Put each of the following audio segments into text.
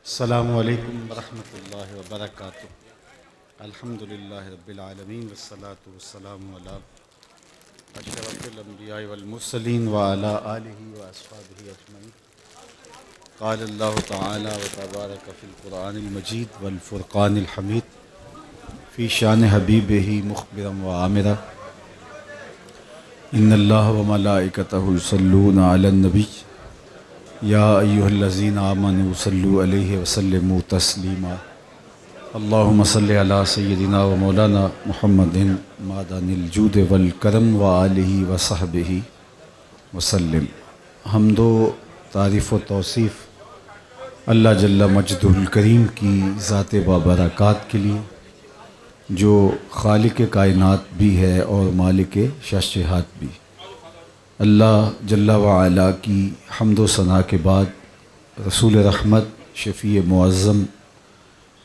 السلام علیکم ورحمۃ اللہ وبرکاتہ۔ الحمد للہ رب العالمین والصلاة والسلام علی اشرف الانبیاء والمرسلین وعلی آلہ واصحابہ اجمعین۔ قال اللہ تعالی وتبارک فی القرآن المجید والفرقان الحمید فی شان حبیبہ مخبرا وعامرا ان اللہ وملائکتہ یصلون علی النبی یا ایہا الذین آمنوا صلوا علیہ وسلموا تسلیما۔ اللہم صلی علی سیدنا و مولانا محمد معدن الجود والکرم وآلہ وصحبہ وسلم۔ حمد و تعریف و توصیف اللہ جل مجدہ الکریم کی ذات بابرکات کے لیے، جو خالق کائنات بھی ہے اور مالک شاشہات بھی۔ اللہ جل وعلا کی حمد و ثنا کے بعد رسول رحمت، شفیع معظم،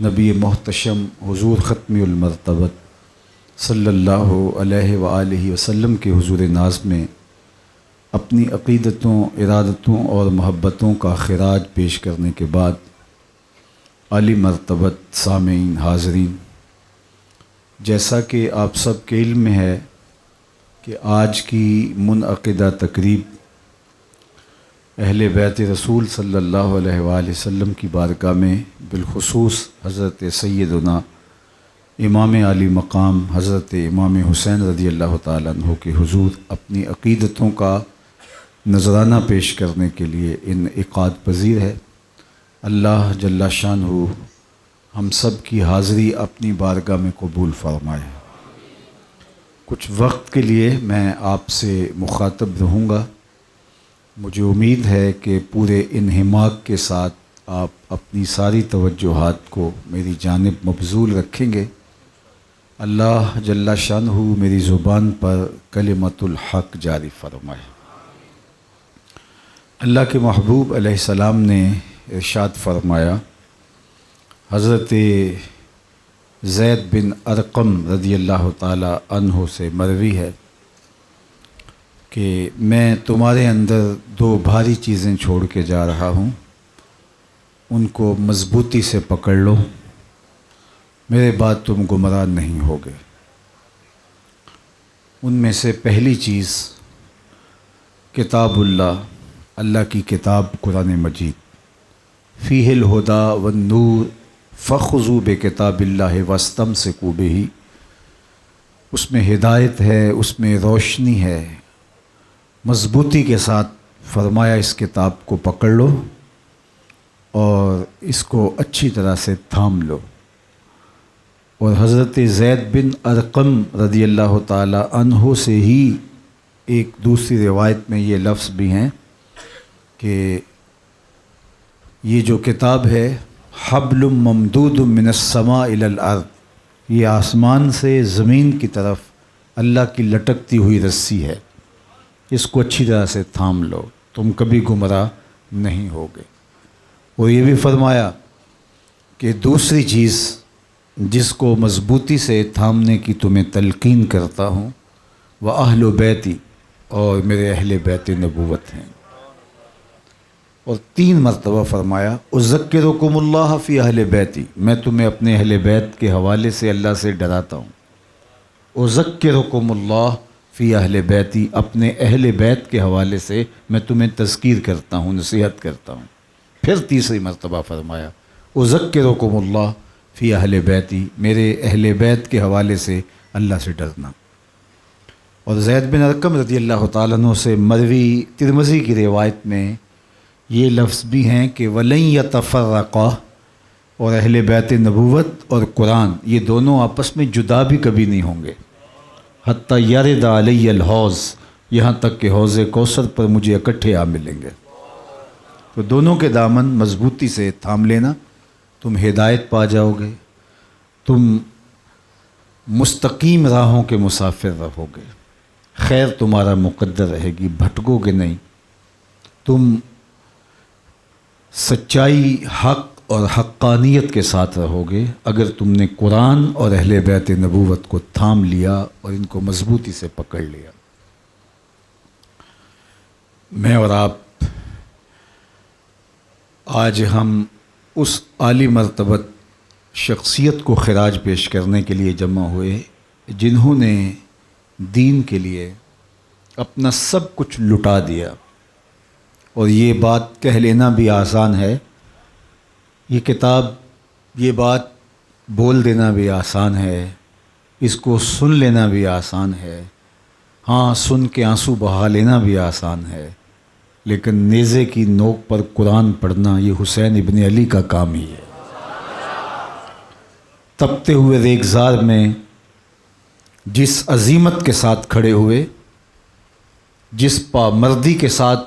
نبی محتشم، حضور ختم المرتبت صلی اللہ علیہ وآلہ وسلم کے حضور ناز میں اپنی عقیدتوں، ارادتوں اور محبتوں کا خراج پیش کرنے کے بعد، عالی مرتبت سامعین حاضرین، جیسا کہ آپ سب کے علم میں ہے کہ آج کی منعقدہ تقریب اہل بیت رسول صلی اللہ علیہ وآلہ وسلم کی بارگاہ میں، بالخصوص حضرت سیدنا امام علی مقام حضرت امام حسین رضی اللہ تعالیٰ عنہ کے حضور اپنی عقیدتوں کا نذرانہ پیش کرنے کے لیے انعقاد پذیر ہے۔ اللہ جل شانہ ہم سب کی حاضری اپنی بارگاہ میں قبول فرمائے۔ کچھ وقت کے لیے میں آپ سے مخاطب رہوں گا۔ مجھے امید ہے کہ پورے انہماک کے ساتھ آپ اپنی ساری توجہات کو میری جانب مبذول رکھیں گے۔ اللہ جل شانہ میری زبان پر کلمۃ الحق جاری فرمائے۔ اللہ کے محبوب علیہ السلام نے ارشاد فرمایا، حضرت زید بن ارقم رضی اللہ تعالی عنہ سے مروی ہے کہ میں تمہارے اندر دو بھاری چیزیں چھوڑ کے جا رہا ہوں، ان کو مضبوطی سے پکڑ لو، میرے بعد تم گمراہ نہیں ہوگے۔ ان میں سے پہلی چیز کتاب اللہ، اللہ کی کتاب قرآن مجید، فیہ الہدی والنور فخذوا بکتاب اللہ واستمسکوا بہ، اس میں ہدایت ہے، اس میں روشنی ہے، مضبوطی کے ساتھ فرمایا اس کتاب کو پکڑ لو اور اس کو اچھی طرح سے تھام لو۔ اور حضرت زید بن ارقم رضی اللہ تعالی عنہ سے ہی ایک دوسری روایت میں یہ لفظ بھی ہیں کہ یہ جو کتاب ہے حبل ممدود من السماء الی الارض، یہ آسمان سے زمین کی طرف اللہ کی لٹکتی ہوئی رسی ہے، اس کو اچھی طرح سے تھام لو، تم کبھی گمراہ نہیں ہوگے۔ اور یہ بھی فرمایا کہ دوسری چیز جس کو مضبوطی سے تھامنے کی تمہیں تلقین کرتا ہوں، وَأَهْلُ بیتی، اور میرے اہل بیت نبوت ہیں۔ اور 3 مرتبہ فرمایا اذکرکم اللہ فی اہل بیتی، میں تمہیں اپنے اہل بیت کے حوالے سے اللہ سے ڈراتا ہوں۔ اذکرکم اللہ فی اہل بیتی، اپنے اہل بیت کے حوالے سے میں تمہیں تذکیر کرتا ہوں، نصیحت کرتا ہوں۔ پھر تیسری مرتبہ فرمایا اذکرکم اللہ فی اہل بیتی، میرے اہل بیت کے حوالے سے اللہ سے ڈرنا۔ اور زید بن ارقم رضی اللہ تعالیٰ عنہ سے مروی ترمذی کی روایت میں یہ لفظ بھی ہیں کہ وَلَن يَتَفَرَّقَا، اور اہل بیت نبوت اور قرآن یہ دونوں آپس میں جدا بھی کبھی نہیں ہوں گے، حتیٰ یرد علی الحوض، یہاں تک کہ حوض کوثر پر مجھے اکٹھے آ ملیں گے۔ تو دونوں کے دامن مضبوطی سے تھام لینا، تم ہدایت پا جاؤ گے، تم مستقیم راہوں کے مسافر رہو گے، خیر تمہارا مقدر رہے گی، بھٹکو گے نہیں، تم سچائی، حق اور حقانیت کے ساتھ رہو گے اگر تم نے قرآن اور اہل بیت نبوت کو تھام لیا اور ان کو مضبوطی سے پکڑ لیا۔ میں اور آپ آج ہم اس عالی مرتبت شخصیت کو خراج پیش کرنے کے لیے جمع ہوئے جنہوں نے دین کے لیے اپنا سب کچھ لٹا دیا. اور یہ بات کہہ لینا بھی آسان ہے، یہ کتاب، یہ بات بول دینا بھی آسان ہے، اس کو سن لینا بھی آسان ہے، ہاں سن کے آنسو بہا لینا بھی آسان ہے، لیکن نیزے کی نوک پر قرآن پڑھنا یہ حسین ابن علی کا کام ہی ہے. تپتے ہوئے ریگزار میں جس عزیمت کے ساتھ کھڑے ہوئے، جس پامردی کے ساتھ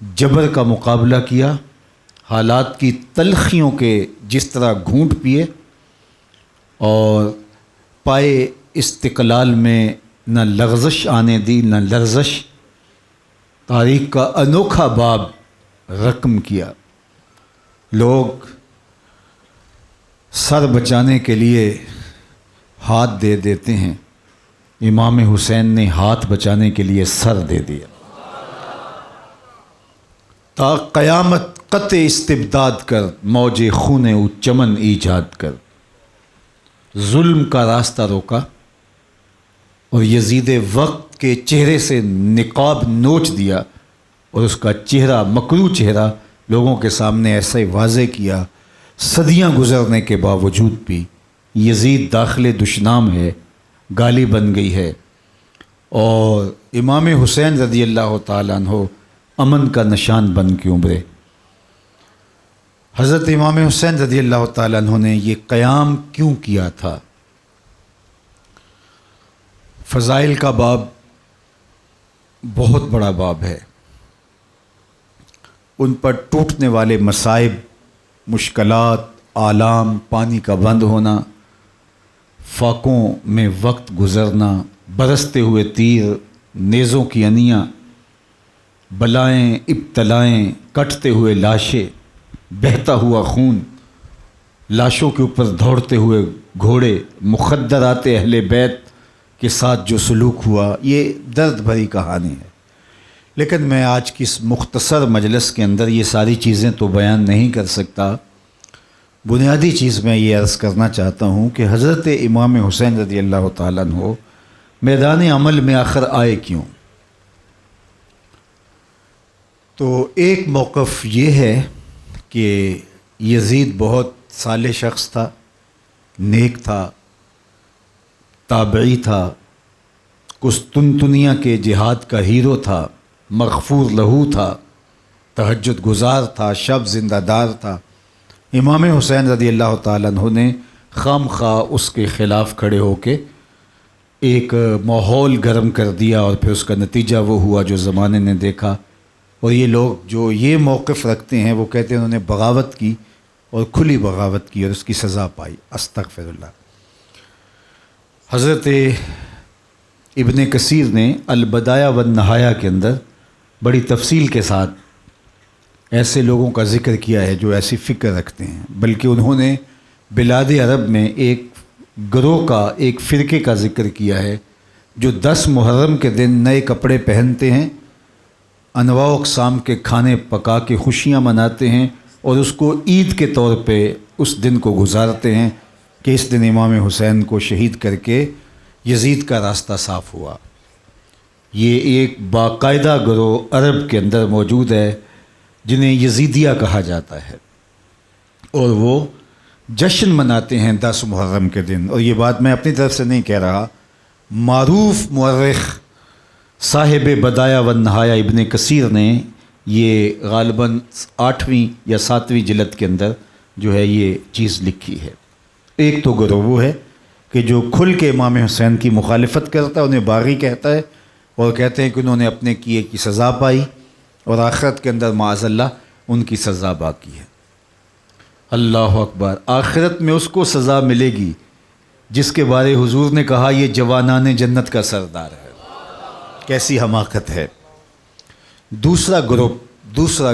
جبر کا مقابلہ کیا، حالات کی تلخیوں کے جس طرح گھونٹ پیے، اور پائے استقلال میں نہ لغزش آنے دی نہ لرزش، تاریخ کا انوکھا باب رقم کیا. لوگ سر بچانے کے لیے ہاتھ دے دیتے ہیں، امام حسین نے ہاتھ بچانے کے لیے سر دے دیا. تا قیامت قطع استبداد کر، موج خون او چمن ایجاد کر. ظلم کا راستہ روکا اور یزید وقت کے چہرے سے نقاب نوچ دیا، اور اس کا چہرہ، مکروہ چہرہ، لوگوں کے سامنے ایسے واضح کیا. صدیاں گزرنے کے باوجود بھی یزید داخل دشنام ہے، گالی بن گئی ہے، اور امام حسین رضی اللہ تعالیٰ عنہ امن کا نشان بن کے ابھرے. حضرت امام حسین رضی اللہ تعالیٰ عنہ نے یہ قیام کیوں کیا تھا؟ فضائل کا باب بہت بڑا باب ہے. ان پر ٹوٹنے والے مصائب، مشکلات، آلام، پانی کا بند ہونا، فاقوں میں وقت گزرنا، برستے ہوئے تیر، نیزوں کی انیاں، بلائیں، ابتلائیں، کٹتے ہوئے لاشیں، بہتا ہوا خون، لاشوں کے اوپر دوڑتے ہوئے گھوڑے، مخدرات اہل بیت کے ساتھ جو سلوک ہوا، یہ درد بھری کہانی ہے. لیکن میں آج کی اس مختصر مجلس کے اندر یہ ساری چیزیں تو بیان نہیں کر سکتا. بنیادی چیز میں یہ عرض کرنا چاہتا ہوں کہ حضرت امام حسین رضی اللہ تعالیٰ عنہ میدان عمل میں آخر آئے کیوں؟ تو ایک موقف یہ ہے کہ یزید بہت صالح شخص تھا، نیک تھا، تابعی تھا، قسطنطنیہ کے جہاد کا ہیرو تھا، مغفور لہو تھا، تہجد گزار تھا، شب زندہ دار تھا. امام حسین رضی اللہ تعالیٰ عنہ نے خام خواہ اس کے خلاف کھڑے ہو کے ایک ماحول گرم کر دیا، اور پھر اس کا نتیجہ وہ ہوا جو زمانے نے دیکھا. اور یہ لوگ جو یہ موقف رکھتے ہیں وہ کہتے ہیں انہوں نے بغاوت کی، اور کھلی بغاوت کی، اور اس کی سزا پائی. استغفر اللہ. حضرت ابن کثیر نے البدایہ والنہایہ کے اندر بڑی تفصیل کے ساتھ ایسے لوگوں کا ذکر کیا ہے جو ایسی فکر رکھتے ہیں، بلکہ انہوں نے بلاد عرب میں ایک گروہ کا، ایک فرقے کا ذکر کیا ہے جو 10 محرم کے دن نئے کپڑے پہنتے ہیں، انواع و اقسام کے کھانے پکا کے خوشیاں مناتے ہیں، اور اس کو عید کے طور پہ اس دن کو گزارتے ہیں کہ اس دن امام حسین کو شہید کر کے یزید کا راستہ صاف ہوا. یہ ایک باقاعدہ گروہ عرب کے اندر موجود ہے جنہیں یزیدیہ کہا جاتا ہے، اور وہ جشن مناتے ہیں 10 محرم کے دن. اور یہ بات میں اپنی طرف سے نہیں کہہ رہا، معروف مورخ صاحب بدایہ والنہایہ ابن کثیر نے یہ غالباً 8ویں یا 7ویں جلد کے اندر جو ہے یہ چیز لکھی ہے. ایک تو گروہ وہ ہے کہ جو کھل کے امام حسین کی مخالفت کرتا ہے، انہیں باغی کہتا ہے، اور کہتے ہیں کہ انہوں نے اپنے کیے کی سزا پائی، اور آخرت کے اندر معاذ اللہ ان کی سزا باقی ہے. اللہ اکبر. آخرت میں اس کو سزا ملے گی جس کے بارے حضور نے کہا یہ جوانان جنت کا سردار ہے. کیسی حماقت ہے. دوسرا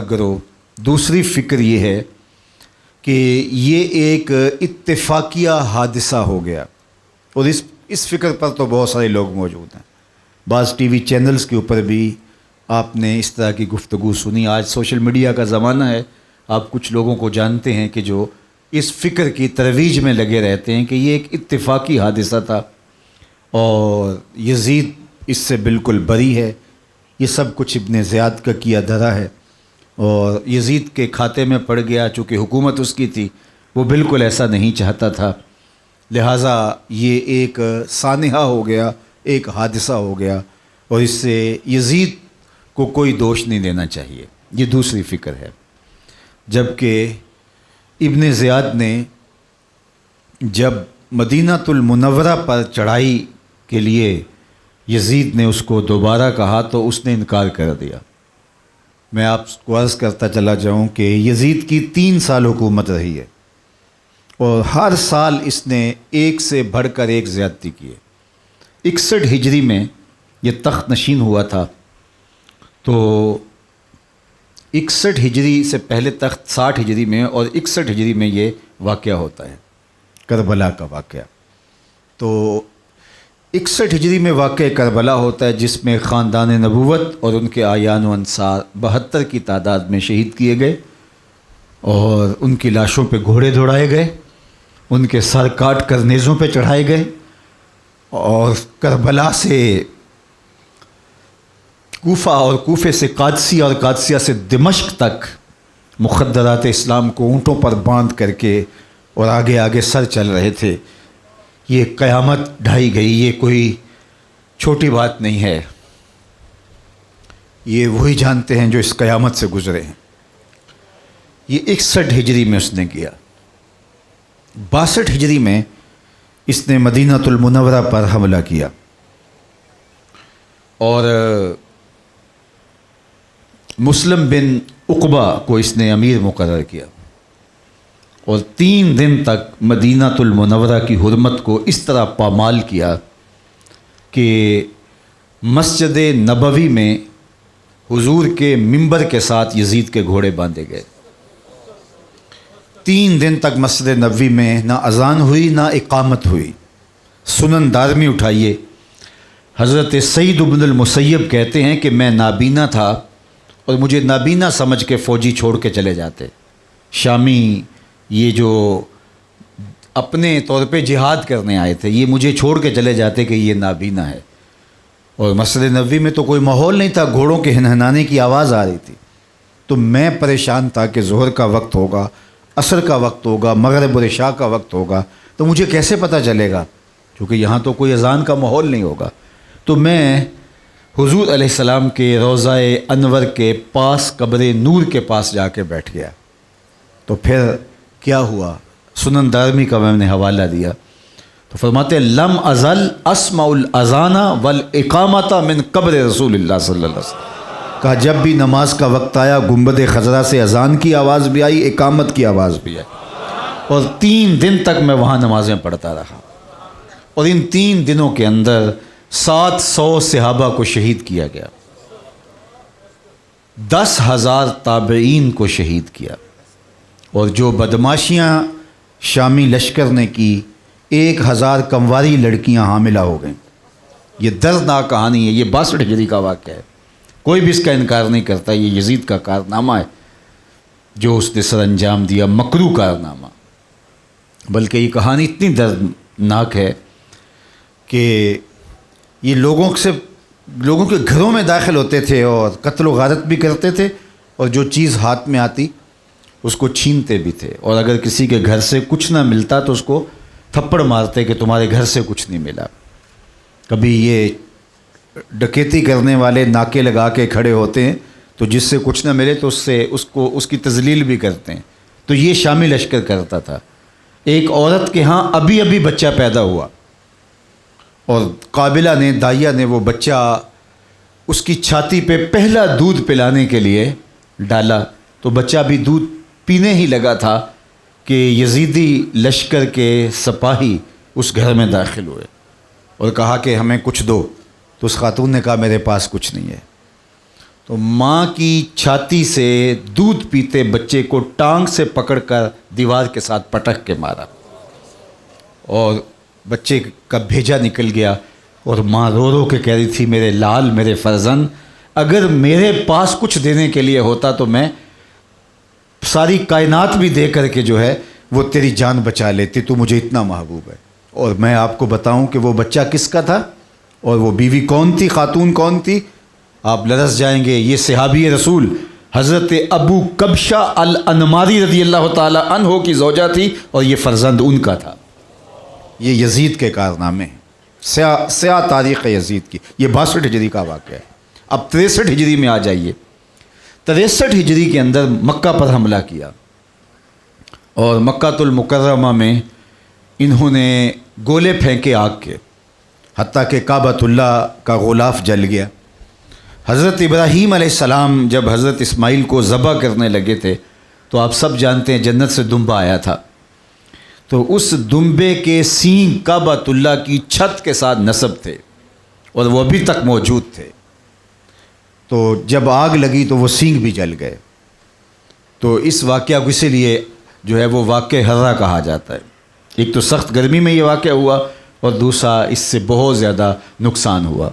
گروہ، دوسری فکر یہ ہے کہ یہ ایک اتفاقیہ حادثہ ہو گیا، اور اس فکر پر تو بہت سارے لوگ موجود ہیں. بعض ٹی وی چینلز کے اوپر بھی آپ نے اس طرح کی گفتگو سنی. آج سوشل میڈیا کا زمانہ ہے، آپ کچھ لوگوں کو جانتے ہیں کہ جو اس فکر کی ترویج میں لگے رہتے ہیں کہ یہ ایک اتفاقی حادثہ تھا اور یزید اس سے بالکل بری ہے، یہ سب کچھ ابن زیاد کا کیا دھرا ہے اور یزید کے کھاتے میں پڑ گیا، چونکہ حکومت اس کی تھی، وہ بالکل ایسا نہیں چاہتا تھا، لہٰذا یہ ایک سانحہ ہو گیا، ایک حادثہ ہو گیا اور اس سے یزید کو کوئی دوش نہیں دینا چاہیے، یہ دوسری فکر ہے۔ جبکہ ابن زیاد نے جب مدینہ المنورہ پر چڑھائی کے لیے یزید نے اس کو دوبارہ کہا تو اس نے انکار کر دیا۔ میں آپ کو عرض کرتا چلا جاؤں کہ یزید کی 3 سال حکومت رہی ہے اور ہر سال اس نے ایک سے بڑھ کر ایک زیادتی کی ہے۔ 61 ہجری میں یہ تخت نشین ہوا تھا، تو 61 ہجری سے پہلے تخت 60 ہجری میں اور 61 ہجری میں یہ واقعہ ہوتا ہے، کربلا کا واقعہ۔ تو 61 ہجری میں واقع کربلا ہوتا ہے جس میں خاندان نبوت اور ان کے اعیان و انصار 72 کی تعداد میں شہید کیے گئے اور ان کی لاشوں پہ گھوڑے دوڑائے گئے، ان کے سر کاٹ کر نیزوں پہ چڑھائے گئے اور کربلا سے کوفہ اور کوفے سے قادسیہ اور قادسیہ سے دمشق تک مخدرات اسلام کو اونٹوں پر باندھ کر کے اور آگے آگے سر چل رہے تھے۔ یہ قیامت ڈھائی گئی، یہ کوئی چھوٹی بات نہیں ہے، یہ وہی جانتے ہیں جو اس قیامت سے گزرے ہیں۔ یہ 61 ہجری میں اس نے کیا۔ 62 ہجری میں اس نے مدینہ المنورہ پر حملہ کیا اور مسلم بن عقبہ کو اس نے امیر مقرر کیا اور 3 دن تک مدینہ المنورہ کی حرمت کو اس طرح پامال کیا کہ مسجد نبوی میں حضور کے منبر کے ساتھ یزید کے گھوڑے باندھے گئے۔ 3 دن تک مسجد نبوی میں نہ اذان ہوئی نہ اقامت ہوئی۔ سنن دارمی اٹھائیے، حضرت سعید بن المسیب کہتے ہیں کہ میں نابینا تھا اور مجھے نابینا سمجھ کے فوجی چھوڑ کے چلے جاتے، شامی یہ جو اپنے طور پہ جہاد کرنے آئے تھے، یہ مجھے چھوڑ کے چلے جاتے کہ یہ نابینا ہے۔ اور مسجد نبوی میں تو کوئی ماحول نہیں تھا، گھوڑوں کے ہنہنانے کی آواز آ رہی تھی، تو میں پریشان تھا کہ ظہر کا وقت ہوگا، عصر کا وقت ہوگا، مغرب اور عشاء کا وقت ہوگا، تو مجھے کیسے پتہ چلے گا، کیونکہ یہاں تو کوئی اذان کا ماحول نہیں ہوگا۔ تو میں حضور علیہ السلام کے روضہ انور کے پاس قبر نور کے پاس جا کے بیٹھ گیا۔ تو پھر کیا ہوا، سنن دارمی کا میں نے حوالہ دیا، تو فرماتے لم ازل اسمع الاذان والاقامۃ من قبر رسول اللہ صلی اللہ علیہ وسلم، کہا جب بھی نماز کا وقت آیا گنبد خضرا سے اذان کی آواز بھی آئی، اقامت کی آواز بھی آئی، اور 3 دن تک میں وہاں نمازیں پڑھتا رہا، اور ان 3 دنوں کے اندر 700 صحابہ کو شہید کیا گیا، 10,000 تابعین کو شہید کیا، اور جو بدماشیاں شامی لشکر نے کی 1,000 کنواری لڑکیاں حاملہ ہو گئیں۔ یہ دردناک کہانی ہے، یہ 62 ہجری کا واقعہ ہے، کوئی بھی اس کا انکار نہیں کرتا، یہ یزید کا کارنامہ ہے جو اس نے سر انجام دیا، مکروہ کارنامہ۔ بلکہ یہ کہانی اتنی دردناک ہے کہ یہ لوگوں کے گھروں میں داخل ہوتے تھے اور قتل و غارت بھی کرتے تھے، اور جو چیز ہاتھ میں آتی اس کو چھینتے بھی تھے، اور اگر کسی کے گھر سے کچھ نہ ملتا تو اس کو تھپڑ مارتے کہ تمہارے گھر سے کچھ نہیں ملا۔ کبھی یہ ڈکیتی کرنے والے ناکے لگا کے کھڑے ہوتے ہیں تو جس سے کچھ نہ ملے تو اس کی تذلیل بھی کرتے ہیں، تو یہ شامی لشکر کرتا تھا۔ ایک عورت کے ہاں ابھی بچہ پیدا ہوا اور قابلہ نے، دائیہ نے وہ بچہ اس کی چھاتی پہ پہلا دودھ پلانے کے لیے ڈالا، تو بچہ بھی دودھ پینے ہی لگا تھا کہ یزیدی لشکر کے سپاہی اس گھر میں داخل ہوئے اور کہا کہ ہمیں کچھ دو، تو اس خاتون نے کہا میرے پاس کچھ نہیں ہے، تو ماں کی چھاتی سے دودھ پیتے بچے کو ٹانگ سے پکڑ کر دیوار کے ساتھ پٹک کے مارا، اور بچے کا بھیجا نکل گیا، اور ماں رو رو کے کہہ رہی تھی میرے لال، میرے فرزند، اگر میرے پاس کچھ دینے کے لیے ہوتا تو میں ساری کائنات بھی دے کر کے جو ہے وہ تیری جان بچا لیتی، تو مجھے اتنا محبوب ہے۔ اور میں آپ کو بتاؤں کہ وہ بچہ کس کا تھا اور وہ بیوی کون تھی، خاتون کون تھی؟ آپ لرز جائیں گے۔ یہ صحابی رسول حضرت ابو کبشہ الانماری رضی اللہ تعالی عنہ کی زوجہ تھی، اور یہ فرزند ان کا تھا۔ یہ یزید کے کارنامے ہیں، سیاہ تاریخ یزید کی۔ یہ 62 ہجری کا واقعہ ہے۔ اب 63 ہجری میں آ جائیے۔ 63 ہجری کے اندر مکہ پر حملہ کیا، اور مکہ المکرمہ میں انہوں نے گولے پھینکے آگ کے، حتیٰ کہ کعبۃ اللہ کا غلاف جل گیا۔ حضرت ابراہیم علیہ السلام جب حضرت اسماعیل کو ذبح کرنے لگے تھے تو آپ سب جانتے ہیں جنت سے دمبا آیا تھا، تو اس دمبے کے سینگ کعبۃ اللہ کی چھت کے ساتھ نصب تھے، اور وہ ابھی تک موجود تھے۔ تو جب آگ لگی تو وہ سینگ بھی جل گئے۔ تو اس واقعہ کو اسی لیے جو ہے وہ واقعہ حرہ کہا جاتا ہے۔ ایک تو سخت گرمی میں یہ واقعہ ہوا، اور دوسرا اس سے بہت زیادہ نقصان ہوا۔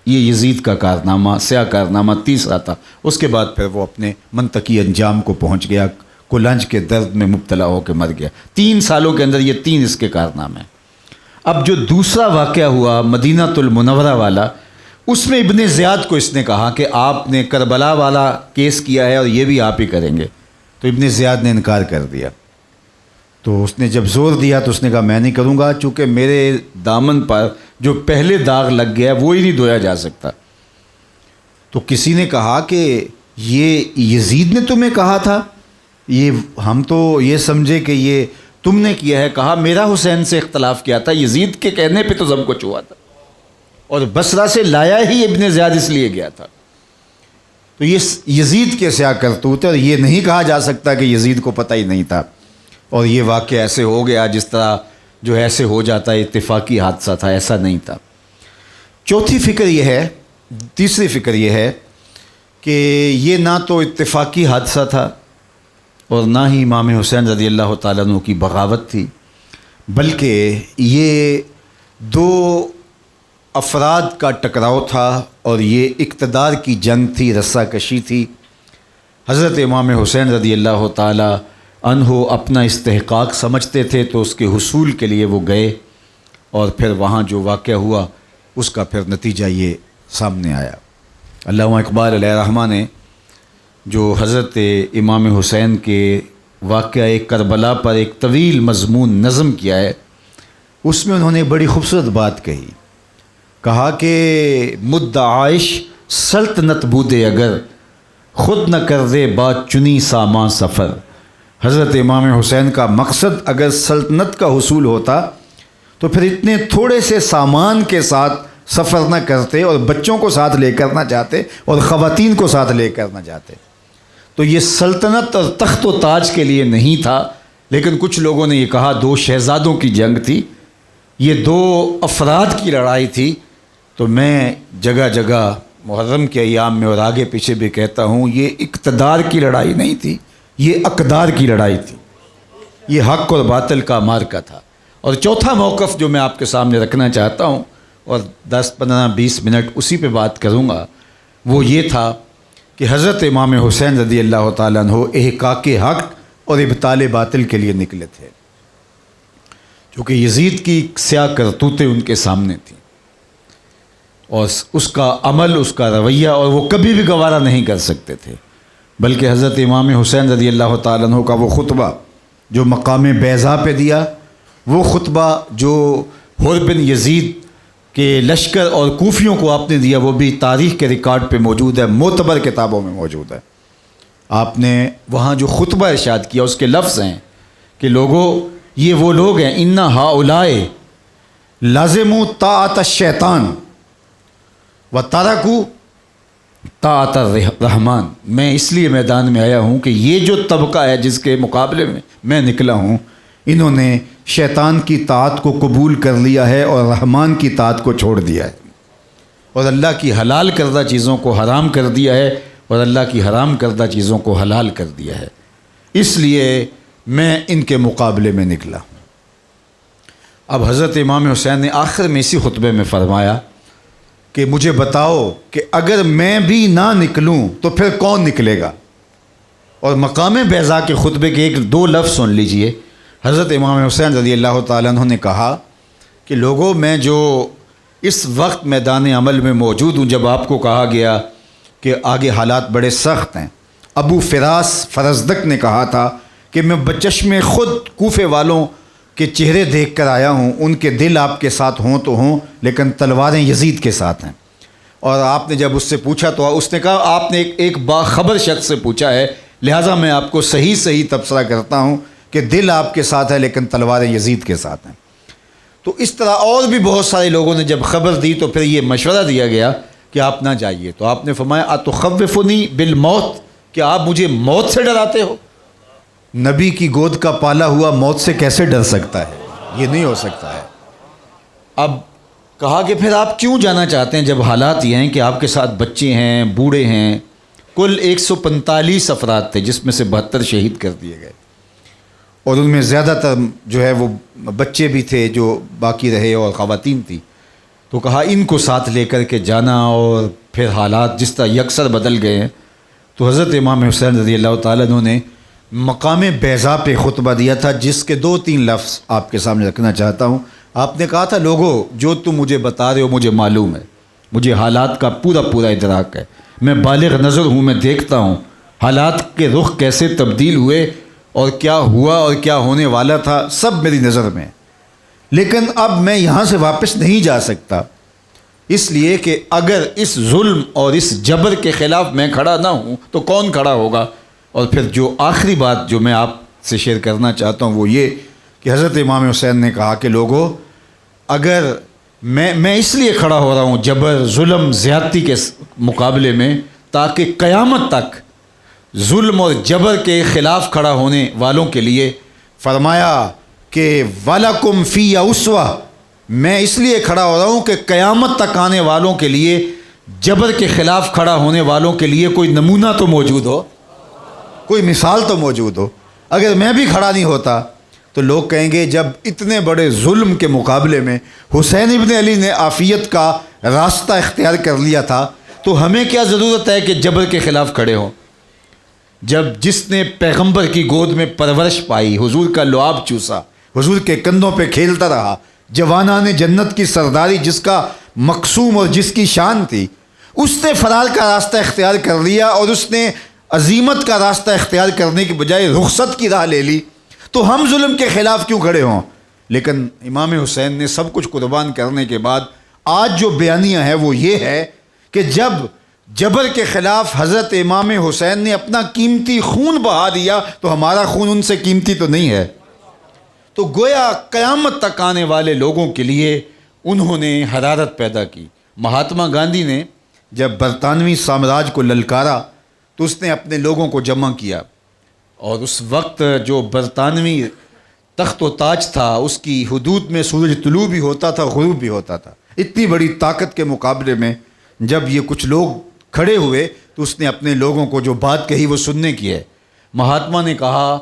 یہ یزید کا کارنامہ، سیاہ کارنامہ تیسرا تھا۔ اس کے بعد پھر وہ اپنے منطقی انجام کو پہنچ گیا، کلنج کے درد میں مبتلا ہو کے مر گیا۔ 3 سالوں کے اندر یہ 3 اس کے کارنامے ہیں۔ اب جو دوسرا واقعہ ہوا مدینہ المنورہ والا، اس میں ابن زیاد کو اس نے کہا کہ آپ نے کربلا والا کیس کیا ہے اور یہ بھی آپ ہی کریں گے، تو ابن زیاد نے انکار کر دیا۔ تو اس نے جب زور دیا تو اس نے کہا میں نہیں کروں گا، چونکہ میرے دامن پر جو پہلے داغ لگ گیا وہ ہی نہیں دھویا جا سکتا۔ تو کسی نے کہا کہ یہ یزید نے تمہیں کہا تھا، یہ ہم تو یہ سمجھے کہ یہ تم نے کیا ہے۔ کہا میرا حسین سے اختلاف کیا تھا، یزید کے کہنے پہ تو سب کچھ ہوا تھا، اور بصرہ سے لایا ہی ابن زیاد اس لیے گیا تھا۔ تو یہ یزید کے سیاہ کرتوت ہے، اور یہ نہیں کہا جا سکتا کہ یزید کو پتہ ہی نہیں تھا، اور یہ واقعہ ایسے ہو گیا جس طرح جو ایسے ہو جاتا ہے، اتفاقی حادثہ تھا، ایسا نہیں تھا۔ چوتھی فکر یہ ہے، تیسری فکر یہ ہے کہ یہ نہ تو اتفاقی حادثہ تھا اور نہ ہی امام حسین رضی اللہ تعالیٰ عنہ کی بغاوت تھی، بلکہ یہ 2 افراد کا ٹکراؤ تھا، اور یہ اقتدار کی جنگ تھی، رسہ کشی تھی۔ حضرت امام حسین رضی اللہ تعالی عنہ اپنا استحقاق سمجھتے تھے، تو اس کے حصول کے لیے وہ گئے، اور پھر وہاں جو واقعہ ہوا اس کا پھر نتیجہ یہ سامنے آیا۔ علامہ اقبال علیہ رحمہ نے جو حضرت امام حسین کے واقعہ کربلا پر ایک طویل مضمون نظم کیا ہے، اس میں انہوں نے بڑی خوبصورت بات کہی۔ کہا کہ مدعائش سلطنت بودے اگر، خود نہ کر دے بات چنی سامان سفر۔ حضرت امام حسین کا مقصد اگر سلطنت کا حصول ہوتا تو پھر اتنے تھوڑے سے سامان کے ساتھ سفر نہ کرتے، اور بچوں کو ساتھ لے کر نہ جاتے، اور خواتین کو ساتھ لے کر نہ جاتے۔ تو یہ سلطنت اور تخت و تاج کے لیے نہیں تھا، لیکن کچھ لوگوں نے یہ کہا 2 شہزادوں کی جنگ تھی، یہ 2 افراد کی لڑائی تھی۔ تو میں جگہ جگہ محرم کے ایام میں اور آگے پیچھے بھی کہتا ہوں، یہ اقتدار کی لڑائی نہیں تھی، یہ اقدار کی لڑائی تھی، یہ حق اور باطل کا معرکہ تھا۔ اور چوتھا موقف جو میں آپ کے سامنے رکھنا چاہتا ہوں، اور 10-15-20 منٹ اسی پہ بات کروں گا، وہ یہ تھا کہ حضرت امام حسین رضی اللہ تعالیٰ عنہ احقاق حق اور ابطال باطل کے لیے نکلے تھے، چونکہ یزید کی سیاہ کرتوتیں ان کے سامنے تھیں، اور اس کا عمل، اس کا رویہ، اور وہ کبھی بھی گوارا نہیں کر سکتے تھے۔ بلکہ حضرت امام حسین رضی اللہ تعالیٰ عنہ کا وہ خطبہ جو مقام بیضا پہ دیا، وہ خطبہ جو حر بن یزید کے لشکر اور کوفیوں کو آپ نے دیا، وہ بھی تاریخ کے ریکارڈ پہ موجود ہے، معتبر کتابوں میں موجود ہے۔ آپ نے وہاں جو خطبہ ارشاد کیا، اس کے لفظ ہیں کہ لوگوں، یہ وہ لوگ ہیں، ان ہؤلاء لازموا طاعت الشیطان وترکوا طاعت الرحمن۔ میں اس لیے میدان میں آیا ہوں کہ یہ جو طبقہ ہے جس کے مقابلے میں نکلا ہوں، انہوں نے شیطان کی طاعت کو قبول کر لیا ہے اور رحمان کی طاعت کو چھوڑ دیا ہے، اور اللہ کی حلال کردہ چیزوں کو حرام کر دیا ہے، اور اللہ کی حرام کردہ چیزوں کو حلال کر دیا ہے۔ اس لیے میں ان کے مقابلے میں نکلا ہوں۔ اب حضرت امام حسین نے آخر میں اسی خطبے میں فرمایا کہ مجھے بتاؤ کہ اگر میں بھی نہ نکلوں تو پھر کون نکلے گا؟ اور مقام بیضا کے خطبے کے ایک دو لفظ سن لیجئے۔ حضرت امام حسین رضی اللہ تعالیٰ عنہ نے کہا کہ لوگوں، میں جو اس وقت میدان عمل میں موجود ہوں، جب آپ کو کہا گیا کہ آگے حالات بڑے سخت ہیں، ابو فراس فرزدق نے کہا تھا کہ میں بچشم خود کوفے والوں کے چہرے دیکھ کر آیا ہوں، ان کے دل آپ کے ساتھ ہوں تو ہوں، لیکن تلواریں یزید کے ساتھ ہیں۔ اور آپ نے جب اس سے پوچھا تو اس نے کہا آپ نے ایک باخبر شخص سے پوچھا ہے، لہٰذا میں آپ کو صحیح تبصرہ کرتا ہوں کہ دل آپ کے ساتھ ہے لیکن تلواریں یزید کے ساتھ ہیں۔ تو اس طرح اور بھی بہت سارے لوگوں نے جب خبر دی تو پھر یہ مشورہ دیا گیا کہ آپ نہ جائیے، تو آپ نے فرمایا اتخوفنی بالموت، کہ آپ مجھے موت سے ڈراتے ہو؟ نبی کی گود کا پالا ہوا موت سے کیسے ڈر سکتا ہے؟ یہ نہیں ہو سکتا ہے۔ اب کہا کہ پھر آپ کیوں جانا چاہتے ہیں جب حالات یہ ہیں کہ آپ کے ساتھ بچے ہیں، بوڑھے ہیں؟ کل 145 افراد تھے جس میں سے 72 شہید کر دیے گئے، اور ان میں زیادہ تر جو ہے وہ بچے بھی تھے جو باقی رہے اور خواتین تھی۔ تو کہا ان کو ساتھ لے کر کے جانا، اور پھر حالات جس طرح یکسر بدل گئے ہیں۔ تو حضرت امام حسین رضی اللہ تعالیٰ عنہ نے مقام بیضا پہ خطبہ دیا تھا، جس کے 2-3 لفظ آپ کے سامنے رکھنا چاہتا ہوں۔ آپ نے کہا تھا لوگوں، جو تم مجھے بتا رہے ہو مجھے معلوم ہے، مجھے حالات کا پورا ادراک ہے، میں بالغ نظر ہوں، میں دیکھتا ہوں حالات کے رخ کیسے تبدیل ہوئے اور کیا ہوا اور کیا ہونے والا تھا، سب میری نظر میں۔ لیکن اب میں یہاں سے واپس نہیں جا سکتا، اس لیے کہ اگر اس ظلم اور اس جبر کے خلاف میں کھڑا نہ ہوں تو کون کھڑا ہوگا؟ اور پھر جو آخری بات جو میں آپ سے شیئر کرنا چاہتا ہوں وہ یہ کہ حضرت امام حسین نے کہا کہ لوگوں، اگر میں اس لیے کھڑا ہو رہا ہوں جبر، ظلم، زیادتی کے مقابلے میں، تاکہ قیامت تک ظلم اور جبر کے خلاف کھڑا ہونے والوں کے لیے فرمایا کہ وَلَكُمْ فِيَّ أُسْوَةٌ، میں اس لیے کھڑا ہو رہا ہوں کہ قیامت تک آنے والوں کے لیے، جبر کے خلاف کھڑا ہونے والوں کے لیے کوئی نمونہ تو موجود ہو، کوئی مثال تو موجود ہو۔ اگر میں بھی کھڑا نہیں ہوتا تو لوگ کہیں گے جب اتنے بڑے ظلم کے مقابلے میں حسین ابن علی نے عافیت کا راستہ اختیار کر لیا تھا تو ہمیں کیا ضرورت ہے کہ جبر کے خلاف کھڑے ہوں؟ جب جس نے پیغمبر کی گود میں پرورش پائی، حضور کا لعاب چوسا، حضور کے کندھوں پہ کھیلتا رہا، جوانان جنت کی سرداری جس کا مقسوم اور جس کی شان تھی، اس نے فرار کا راستہ اختیار کر لیا اور اس نے عزیمت کا راستہ اختیار کرنے کی بجائے رخصت کی راہ لے لی، تو ہم ظلم کے خلاف کیوں کھڑے ہوں؟ لیکن امام حسین نے سب کچھ قربان کرنے کے بعد آج جو بیانیہ ہے وہ یہ ہے کہ جب جبر کے خلاف حضرت امام حسین نے اپنا قیمتی خون بہا دیا تو ہمارا خون ان سے قیمتی تو نہیں ہے۔ تو گویا قیامت تک آنے والے لوگوں کے لیے انہوں نے حرارت پیدا کی۔ مہاتما گاندھی نے جب برطانوی سامراج کو للکارا تو اس نے اپنے لوگوں کو جمع کیا، اور اس وقت جو برطانوی تخت و تاج تھا اس کی حدود میں سورج طلوع بھی ہوتا تھا، غروب بھی ہوتا تھا۔ اتنی بڑی طاقت کے مقابلے میں جب یہ کچھ لوگ کھڑے ہوئے تو اس نے اپنے لوگوں کو جو بات کہی وہ سننے کی ہے۔ مہاتما نے کہا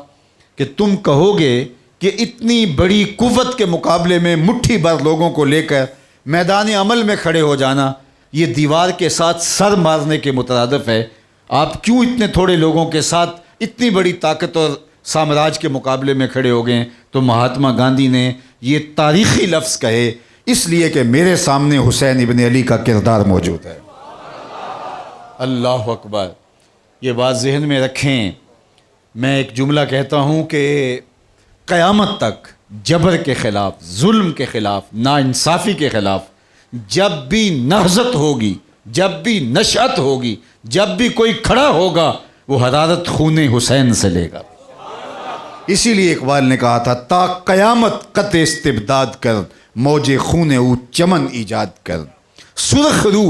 کہ تم کہو گے کہ اتنی بڑی قوت کے مقابلے میں مٹھی بھر لوگوں کو لے کر میدان عمل میں کھڑے ہو جانا یہ دیوار کے ساتھ سر مارنے کے مترادف ہے، آپ کیوں اتنے تھوڑے لوگوں کے ساتھ اتنی بڑی طاقت اور سامراج کے مقابلے میں کھڑے ہو گئے؟ تو مہاتما گاندھی نے یہ تاریخی لفظ کہے اس لیے کہ میرے سامنے حسین ابن علی کا کردار موجود ہے۔ اللہ اکبر، یہ بات ذہن میں رکھیں۔ میں ایک جملہ کہتا ہوں کہ قیامت تک جبر کے خلاف، ظلم کے خلاف، ناانصافی کے خلاف جب بھی نہضت ہوگی، جب بھی نشأت ہوگی، جب بھی کوئی کھڑا ہوگا وہ حرارت خون حسین سے لے گا۔ اسی لیے اقبال نے کہا تھا تا قیامت قطع استبداد کر، موج خون او چمن ایجاد کر، سرخ رو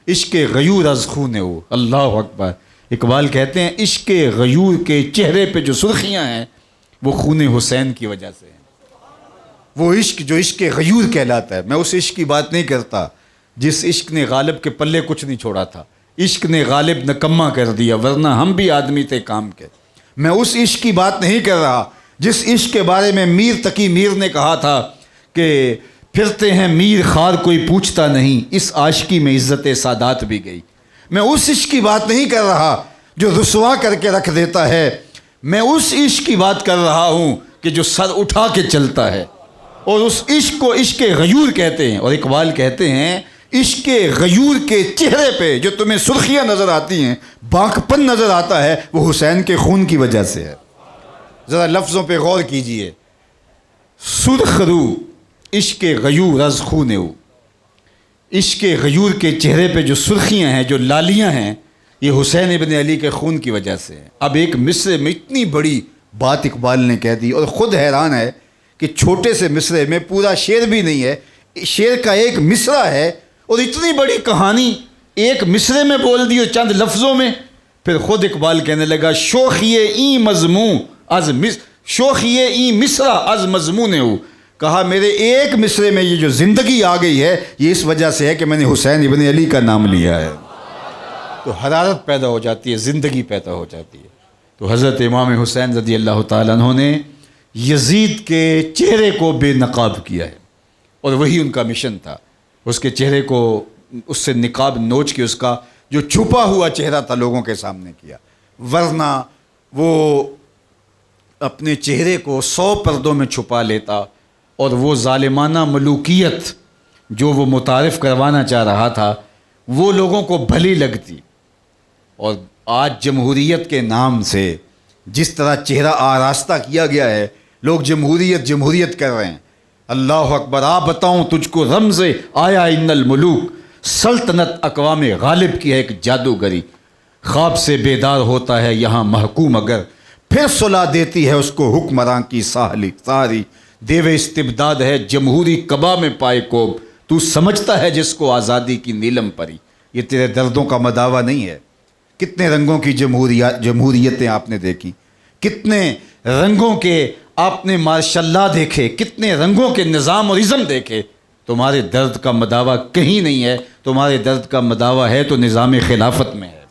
عشق غیور از خون او۔ اللہ اکبر۔ اقبال کہتے ہیں عشق غیور کے چہرے پہ جو سرخیاں ہیں وہ خون حسین کی وجہ سے ہیں۔ وہ عشق جو عشق غیور کہلاتا ہے، میں اس عشق کی بات نہیں کرتا جس عشق نے غالب کے پلے کچھ نہیں چھوڑا تھا، عشق نے غالب نکما کر دیا ورنہ ہم بھی آدمی تھے کام کے۔ میں اس عشق کی بات نہیں کر رہا جس عشق کے بارے میں میر تقی میر نے کہا تھا کہ پھرتے ہیں میر خار کوئی پوچھتا نہیں، اس عاشقی میں عزت سادات بھی گئی۔ میں اس عشق کی بات نہیں کر رہا جو رسوا کر کے رکھ دیتا ہے میں اس عشق کی بات کر رہا ہوں کہ جو سر اٹھا کے چلتا ہے، اور اس عشق کو عشق غیور کہتے ہیں۔ اور اقبال کہتے ہیں عشق غیور کے چہرے پہ جو تمہیں سرخیاں نظر آتی ہیں، باکپن نظر آتا ہے، وہ حسین کے خون کی وجہ سے ہے۔ ذرا لفظوں پہ غور کیجئے، سرخ رو عشق غیور از خون او، عشق غیور کے چہرے پہ جو سرخیاں ہیں، جو لالیاں ہیں، یہ حسین ابن علی کے خون کی وجہ سے ہے۔ اب ایک مصرے میں اتنی بڑی بات اقبال نے کہہ دی، اور خود حیران ہے کہ چھوٹے سے مصرے میں، پورا شعر بھی نہیں ہے، شعر کا ایک مصرع ہے، اور اتنی بڑی کہانی ایک مصرے میں بول دی اور چند لفظوں میں۔ پھر خود اقبال کہنے لگا شوخیے این مضمون از شوخیے این مصرع از مضمون ہو، کہا میرے ایک مصرے میں یہ جو زندگی آ گئی ہے، یہ اس وجہ سے ہے کہ میں نے حسین ابن علی کا نام لیا ہے۔ تو حرارت پیدا ہو جاتی ہے، زندگی پیدا ہو جاتی ہے۔ تو حضرت امام حسین رضی اللہ تعالیٰ عنہ نے یزید کے چہرے کو بے نقاب کیا ہے، اور وہی ان کا مشن تھا۔ اس کے چہرے کو، اس سے نقاب نوچ کے اس کا جو چھپا ہوا چہرہ تھا لوگوں کے سامنے کیا، ورنہ وہ اپنے چہرے کو 100 پردوں میں چھپا لیتا، اور وہ ظالمانہ ملوکیت جو وہ متعارف کروانا چاہ رہا تھا وہ لوگوں کو بھلی لگتی۔ اور آج جمہوریت کے نام سے جس طرح چہرہ آراستہ کیا گیا ہے، لوگ جمہوریت جمہوریت کر رہے ہیں۔ اللہ اکبر، آپ بتاؤں تجھ کو رمز آیا ان الملوک، سلطنت اقوام غالب کی ہے ایک جادوگری، خواب سے بیدار ہوتا ہے یہاں محکوم، اگر پھر صلح دیتی ہے اس کو حکمراں کی ساری دیو استبداد ہے جمہوری قبا میں پائے کوب، تو سمجھتا ہے جس کو آزادی کی نیلم پری۔ یہ تیرے دردوں کا مداوا نہیں ہے۔ کتنے رنگوں کی جمہوریتیں آپ نے دیکھی، کتنے رنگوں کے آپ نے ماشاء اللہ دیکھے، کتنے رنگوں کے نظام اور ازم دیکھے۔ تمہارے درد کا مداوا کہیں نہیں ہے، تمہارے درد کا مداوا ہے تو نظام خلافت میں ہے۔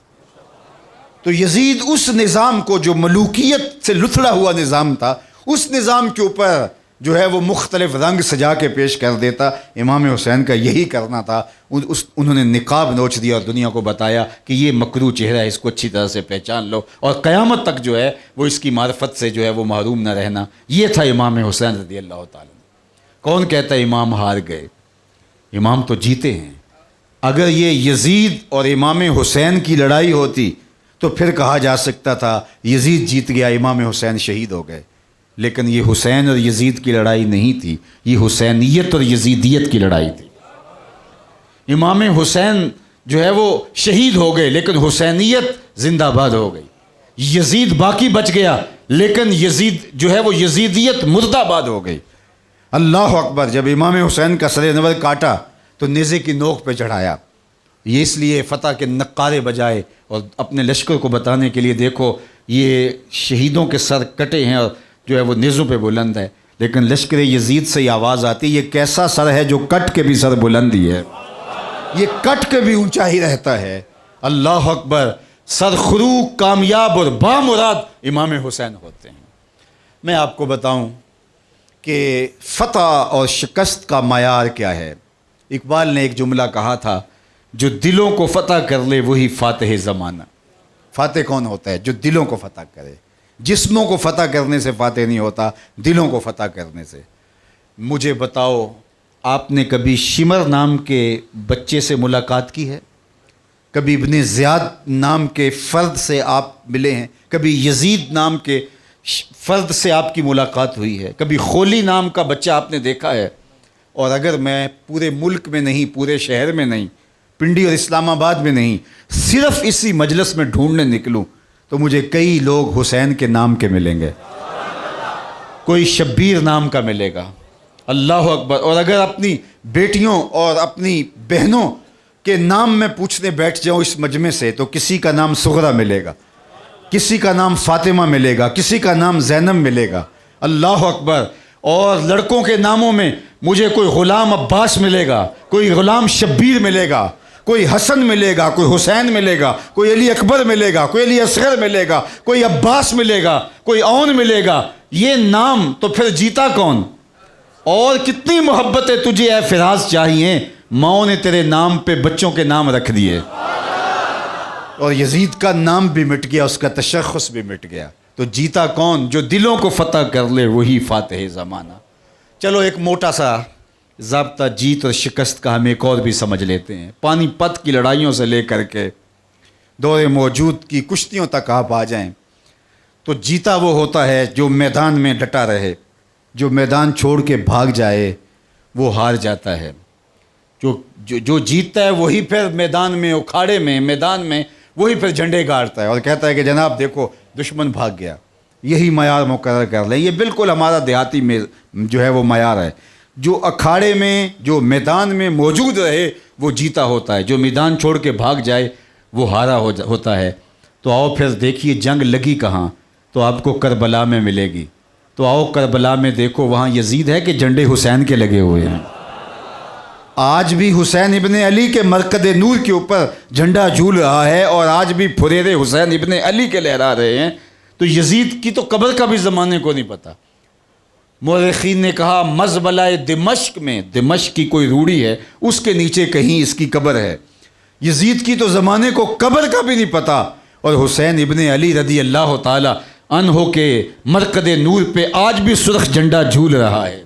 تو یزید اس نظام کو جو ملوکیت سے لتھڑا ہوا نظام تھا، اس نظام کے اوپر جو ہے وہ مختلف رنگ سجا کے پیش کر دیتا۔ امام حسین کا یہی کرنا تھا۔ انہوں نے نقاب نوچ دیا اور دنیا کو بتایا کہ یہ مکروہ چہرہ ہے، اس کو اچھی طرح سے پہچان لو، اور قیامت تک جو ہے وہ اس کی معرفت سے جو ہے وہ محروم نہ رہنا۔ یہ تھا امام حسین رضی اللہ تعالیٰ۔ کون کہتا ہے امام ہار گئے؟ امام تو جیتے ہیں۔ اگر یہ یزید اور امام حسین کی لڑائی ہوتی تو پھر کہا جا سکتا تھا یزید جیت گیا، امام حسین شہید ہو گئے، لیکن یہ حسین اور یزید کی لڑائی نہیں تھی، یہ حسینیت اور یزیدیت کی لڑائی تھی۔ امام حسین جو ہے وہ شہید ہو گئے، لیکن حسینیت زندہ باد ہو گئی۔ یزید باقی بچ گیا، لیکن یزید جو ہے وہ یزیدیت مردہ باد ہو گئی۔ اللہ اکبر، جب امام حسین کا سر انور کاٹا تو نیزے کی نوک پہ چڑھایا، یہ اس لیے فتح کے نقارے بجائے اور اپنے لشکر کو بتانے کے لیے، دیکھو یہ شہیدوں کے سر کٹے ہیں اور جو ہے وہ نیزوں پہ بلند ہے، لیکن لشکر یزید سے یہ آواز آتی، یہ کیسا سر ہے جو کٹ کے بھی سر بلند ہی ہے، یہ کٹ کے بھی اونچا ہی رہتا ہے۔ اللہ اکبر، سر خروق کامیاب اور بامراد امام حسین ہوتے ہیں۔ میں آپ کو بتاؤں کہ فتح اور شکست کا معیار کیا ہے۔ اقبال نے ایک جملہ کہا تھا، جو دلوں کو فتح کر لے وہی فاتح زمانہ۔ فاتح کون ہوتا ہے؟ جو دلوں کو فتح کرے۔ جسموں کو فتح کرنے سے فاتح نہیں ہوتا، دلوں کو فتح کرنے سے۔ مجھے بتاؤ، آپ نے کبھی شمر نام کے بچے سے ملاقات کی ہے؟ کبھی ابن زیاد نام کے فرد سے آپ ملے ہیں؟ کبھی یزید نام کے فرد سے آپ کی ملاقات ہوئی ہے؟ کبھی خولی نام کا بچہ آپ نے دیکھا ہے؟ اور اگر میں پورے ملک میں نہیں، پورے شہر میں نہیں، پنڈی اور اسلام آباد میں نہیں، صرف اسی مجلس میں ڈھونڈنے نکلوں تو مجھے کئی لوگ حسین کے نام کے ملیں گے، کوئی شبیر نام کا ملے گا۔ اللہ اکبر۔ اور اگر اپنی بیٹیوں اور اپنی بہنوں کے نام میں پوچھنے بیٹھ جاؤں اس مجمع سے تو کسی کا نام سغرا ملے گا، کسی کا نام فاطمہ ملے گا، کسی کا نام زینب ملے گا۔ اللہ اکبر۔ اور لڑکوں کے ناموں میں مجھے کوئی غلام عباس ملے گا، کوئی غلام شبیر ملے گا، کوئی حسن ملے گا، کوئی حسین ملے گا، کوئی علی اکبر ملے گا، کوئی علی اصغر ملے گا، کوئی عباس ملے گا، کوئی اون ملے گا۔ یہ نام تو پھر جیتا کون؟ اور کتنی محبتیں تجھے اے فراز چاہیے، ماؤں نے تیرے نام پہ بچوں کے نام رکھ دیے۔ اور یزید کا نام بھی مٹ گیا، اس کا تشخص بھی مٹ گیا۔ تو جیتا کون؟ جو دلوں کو فتح کر لے وہی فاتح زمانہ۔ چلو ایک موٹا سا ضابطہ جیت اور شکست کا ہم ایک اور بھی سمجھ لیتے ہیں۔ پانی پت کی لڑائیوں سے لے کر کے دور موجود کی کشتیوں تک آپ آ جائیں تو جیتا وہ ہوتا ہے جو میدان میں ڈٹا رہے، جو میدان چھوڑ کے بھاگ جائے وہ ہار جاتا ہے۔ جو جیتتا ہے وہی پھر میدان میں، اکھاڑے میں، میدان میں وہی پھر جھنڈے گاڑتا ہے اور کہتا ہے کہ جناب دیکھو دشمن بھاگ گیا۔ یہی معیار مقرر کر لیں، یہ بالکل ہمارا دیہاتی میں جو ہے وہ معیار ہے۔ جو اکھاڑے میں، جو میدان میں موجود رہے وہ جیتا ہوتا ہے، جو میدان چھوڑ کے بھاگ جائے وہ ہارا ہوتا ہے۔ تو آؤ پھر دیکھیے جنگ لگی کہاں، تو آپ کو کربلا میں ملے گی۔ تو آؤ کربلا میں دیکھو وہاں یزید ہے کہ جھنڈے حسین کے لگے ہوئے ہیں۔ آج بھی حسین ابن علی کے مرکز نور کے اوپر جھنڈا جھول رہا ہے اور آج بھی پھریرے حسین ابن علی کے لہرا رہے ہیں۔ تو یزید کی تو قبر کا بھی زمانے کو نہیں پتہ۔ مورخین نے کہا مزبلہ دمشق میں، دمشق کی کوئی روڑی ہے اس کے نیچے کہیں اس کی قبر ہے۔ یزید کی تو زمانے کو قبر کا بھی نہیں پتہ، اور حسین ابن علی رضی اللہ تعالی عنہ کے مرکز نور پہ آج بھی سرخ جھنڈا جھول رہا ہے۔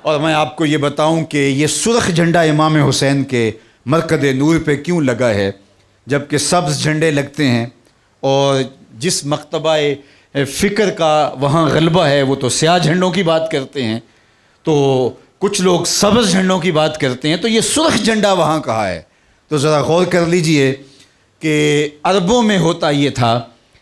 اور میں آپ کو یہ بتاؤں کہ یہ سرخ جھنڈا امام حسین کے مرکز نور پہ کیوں لگا ہے جبکہ سبز جھنڈے لگتے ہیں، اور جس مکتبہ فکر کا وہاں غلبہ ہے وہ تو سیاہ جھنڈوں کی بات کرتے ہیں، تو کچھ لوگ سبز جھنڈوں کی بات کرتے ہیں، تو یہ سرخ جھنڈا وہاں کہا ہے۔ تو ذرا غور کر لیجئے کہ عربوں میں ہوتا یہ تھا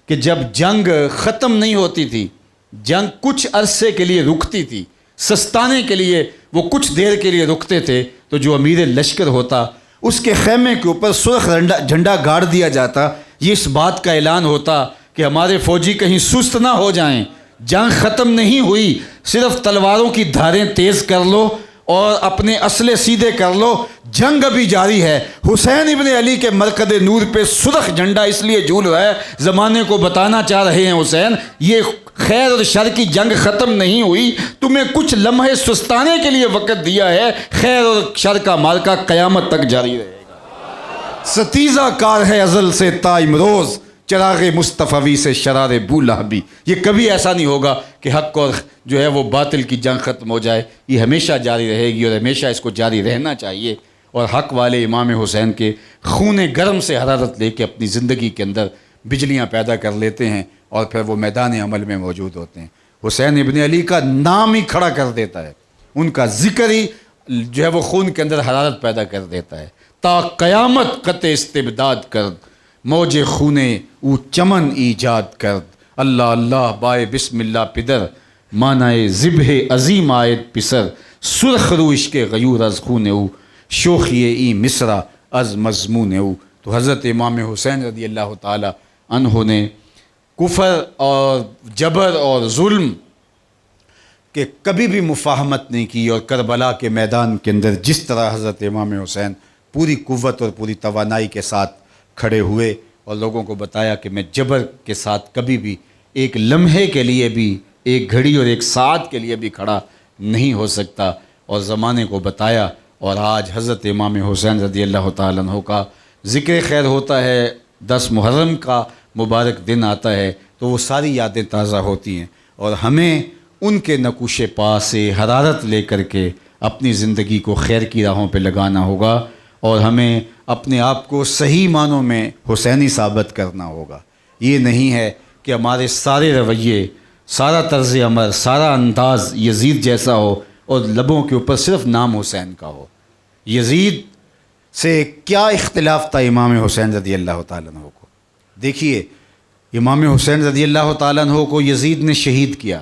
کہ جب جنگ ختم نہیں ہوتی تھی، جنگ کچھ عرصے کے لیے رکتی تھی، سستانے کے لیے وہ کچھ دیر کے لیے رکتے تھے، تو جو امیر لشکر ہوتا اس کے خیمے کے اوپر سرخ جھنڈا گاڑ دیا جاتا۔ یہ اس بات کا اعلان ہوتا کہ ہمارے فوجی کہیں سست نہ ہو جائیں، جنگ ختم نہیں ہوئی، صرف تلواروں کی دھاریں تیز کر لو اور اپنے اسلحے سیدھے کر لو، جنگ ابھی جاری ہے۔ حسین ابن علی کے مرکز نور پہ سرخ جھنڈا اس لیے جھول رہا ہے، زمانے کو بتانا چاہ رہے ہیں حسین یہ خیر اور شر کی جنگ ختم نہیں ہوئی، تمہیں کچھ لمحے سستانے کے لیے وقت دیا ہے، خیر اور شر کا مارکہ قیامت تک جاری رہے گا۔ ستیزہ کار ہے ازل سے تا امروز، چراغ مصطفی سے شرار بولہبی۔ یہ کبھی ایسا نہیں ہوگا کہ حق اور جو ہے وہ باطل کی جنگ ختم ہو جائے، یہ ہمیشہ جاری رہے گی اور ہمیشہ اس کو جاری رہنا چاہیے۔ اور حق والے امام حسین کے خون گرم سے حرارت لے کے اپنی زندگی کے اندر بجلیاں پیدا کر لیتے ہیں اور پھر وہ میدان عمل میں موجود ہوتے ہیں۔ حسین ابن علی کا نام ہی کھڑا کر دیتا ہے، ان کا ذکر ہی جو ہے وہ خون کے اندر حرارت پیدا کر دیتا ہے۔ تا قیامت قطع استبداد کرد، موج خونے او چمن ایجاد کرد، اللہ اللہ بائے بسم اللہ پدر، مانائے ذبح عظیم آیت پسر، سرخ رو عشق غیور از خون او، شوخی ای مصرع از مضمون او۔ تو حضرت امام حسین رضی اللہ تعالی عنہ نے کفر اور جبر اور ظلم کہ کبھی بھی مفاہمت نہیں کی، اور کربلا کے میدان کے اندر جس طرح حضرت امام حسین پوری قوت اور پوری توانائی کے ساتھ کھڑے ہوئے اور لوگوں کو بتایا کہ میں جبر کے ساتھ کبھی بھی ایک لمحے کے لیے بھی، ایک گھڑی اور ایک ساعت کے لیے بھی کھڑا نہیں ہو سکتا، اور زمانے کو بتایا۔ اور آج حضرت امام حسین رضی اللہ تعالیٰ عنہ کا ذکر خیر ہوتا ہے، 10 محرم کا مبارک دن آتا ہے، تو وہ ساری یادیں تازہ ہوتی ہیں، اور ہمیں ان کے نقوش پا سے حرارت لے کر کے اپنی زندگی کو خیر کی راہوں پہ لگانا ہوگا، اور ہمیں اپنے آپ کو صحیح معنوں میں حسینی ثابت کرنا ہوگا۔ یہ نہیں ہے کہ ہمارے سارے رویے، سارا طرز عمل، سارا انداز یزید جیسا ہو اور لبوں کے اوپر صرف نام حسین کا ہو۔ یزید سے کیا اختلاف تھا امام حسین رضی اللہ تعالیٰ عنہ کو؟ دیکھیے امام حسین رضی اللہ تعالیٰ عنہ کو یزید نے شہید کیا،